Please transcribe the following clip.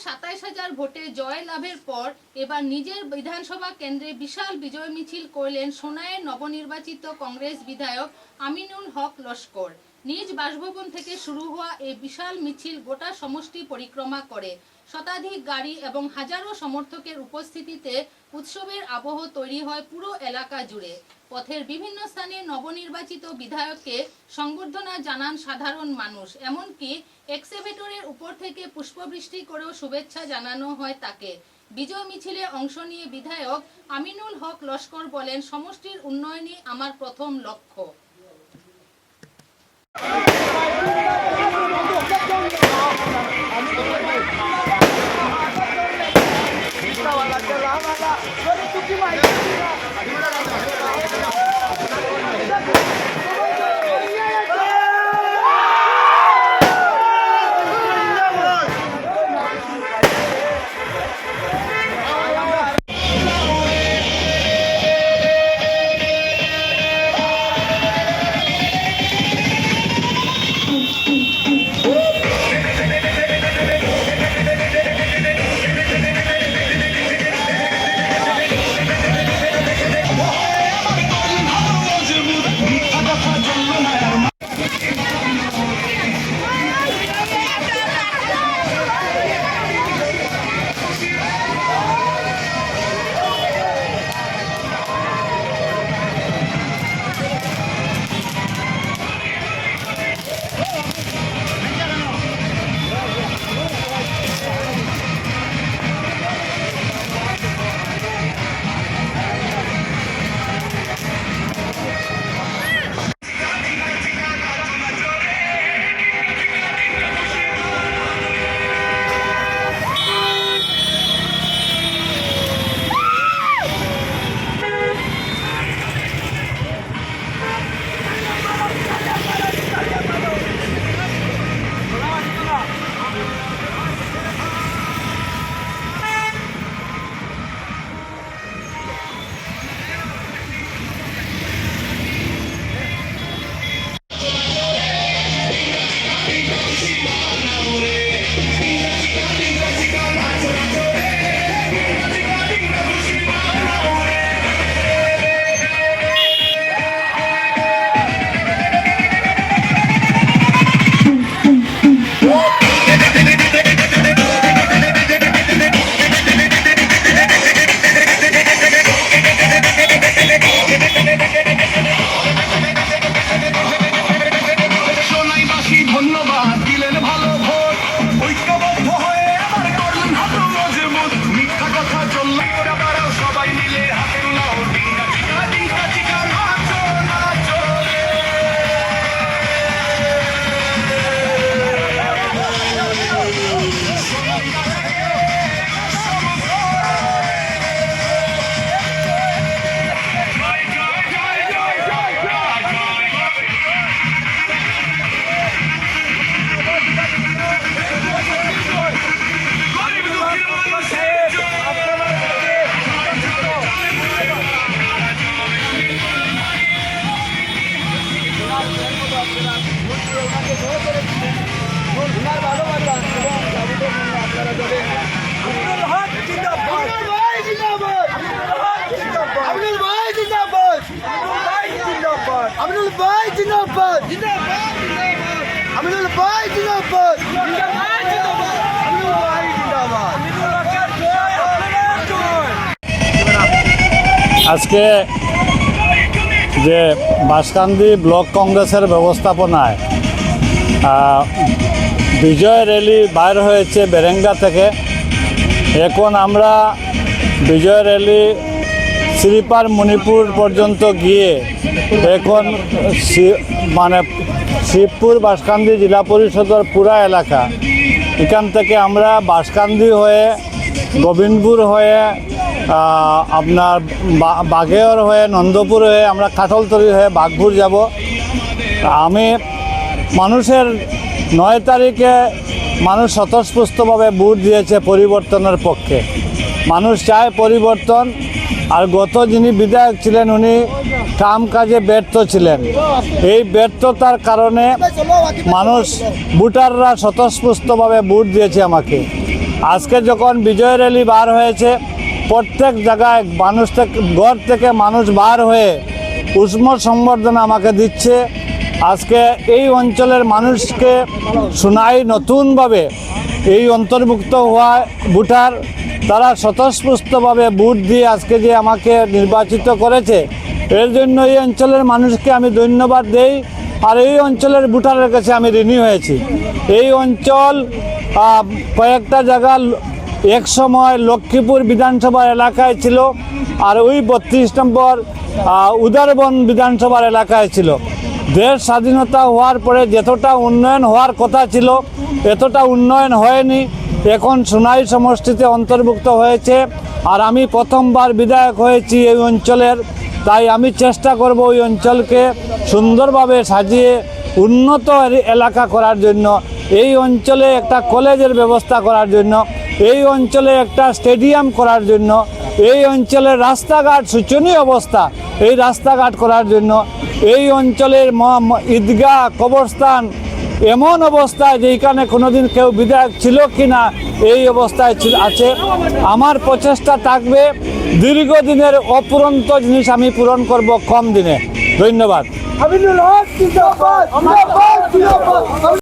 27,000 ভোটে জয় লাভের পর এবার নিজের বিধানসভা কেন্দ্রে বিশাল বিজয় মিছিল করলেন সোনাইয়ের নবনির্বাচিত কংগ্রেস বিধায়ক আমিনুল হক লস্কর। নিজ বাসভবন থেকে শুরু হওয়া এই বিশাল মিছিল গোটা সমষ্টি পরিক্রমা করে। শতাধিক গাড়ি এবং হাজারো সমর্থকের উপস্থিতিতে উৎসবের আবহ তৈরি হয় পুরো এলাকা জুড়ে। পথের বিভিন্ন স্থানে নবনির্বাচিত বিধায়ককে সংবর্ধনা জানান সাধারণ মানুষ, এমনকি এক্সকেভেটরের উপর থেকে পুষ্পবৃষ্টি করেও শুভেচ্ছা জানানো হয় তাকে। বিজয় মিছিলে অংশ নিয়ে বিধায়ক আমিনুল হক লস্কর বলেন, সমষ্টির উন্নয়নই আমার প্রথম লক্ষ্য। আজকে যে বাঁশকান্দি ব্লক কংগ্রেসের ব্যবস্থাপনায় বিজয় র্যালি বাইর হয়েছে বেরেঙ্গা থেকে। এখন আমরা বিজয় র্যালি শ্রীপার মণিপুর পর্যন্ত গিয়ে এখন মানে শিবপুর বাঁশকান্দি জেলা পরিষদের পুরা এলাকা, এখান থেকে আমরা বাঁশকান্দি হয়ে গোবিন্দপুর হয়ে আপনার বাঘের হয়ে নন্দপুর হয়ে আমরা কাঠলতলি হয়ে বাঘপুর যাব। আমি মানুষের 9 তারিখে মানুষ স্বতঃস্ফূর্তভাবে ভোট দিয়েছে পরিবর্তনের পক্ষে। মানুষ চায় পরিবর্তন। আর গত যিনি বিধায়ক ছিলেন উনি কাম কাজে ব্যর্থ ছিলেন। এই ব্যর্থতার কারণে মানুষ ভোটাররা স্বতঃস্ফূর্তভাবে ভোট দিয়েছে আমাকে। আজকে যখন বিজয় র্যালি বার হয়েছে, প্রত্যেক জায়গায় মানুষ থেকে ঘর থেকে মানুষ বার হয়ে উষ্ম সম্বর্ধনা আমাকে দিচ্ছে। আজকে এই অঞ্চলের মানুষকে শোনাই নতুনভাবে এই অন্তর্ভুক্ত হওয়া ভোটার, তারা স্বতঃস্ফূর্তভাবে ভোট দিয়ে আজকে যে আমাকে নির্বাচিত করেছে, এর জন্য এই অঞ্চলের মানুষকে আমি ধন্যবাদ দেই। আর এই অঞ্চলের ভোটারের কাছে আমি ঋণী হয়েছি। এই অঞ্চল কয়েকটা জায়গা এক সময় লক্ষ্মীপুর বিধানসভার এলাকায় ছিল, আর ওই 32 নম্বর উদারবন বিধানসভার এলাকায় ছিল। দেশ স্বাধীনতা হওয়ার পরে যতটা উন্নয়ন হওয়ার কথা ছিল এতটা উন্নয়ন হয়নি। এখন সোনাই সমষ্টিতে অন্তর্ভুক্ত হয়েছে, আর আমি প্রথমবার বিধায়ক হয়েছি এই অঞ্চলের। তাই আমি চেষ্টা করব ওই অঞ্চলকে সুন্দরভাবে সাজিয়ে উন্নত এলাকা করার জন্য, এই অঞ্চলে একটা কলেজের ব্যবস্থা করার জন্য, এই অঞ্চলে একটা স্টেডিয়াম করার জন্য, এই অঞ্চলের রাস্তাঘাট শোচনীয় অবস্থা, এই রাস্তাঘাট করার জন্য, এই অঞ্চলের ঈদগাহ কবরস্থান এমন অবস্থায় যেখানে কোনোদিন কেউ বিধায়ক ছিল কি না এই অবস্থায় আছে। আমার প্রচেষ্টা থাকবে দীর্ঘদিনের অপুরন্ত জিনিস আমি পূরণ করব কম দিনে। ধন্যবাদ।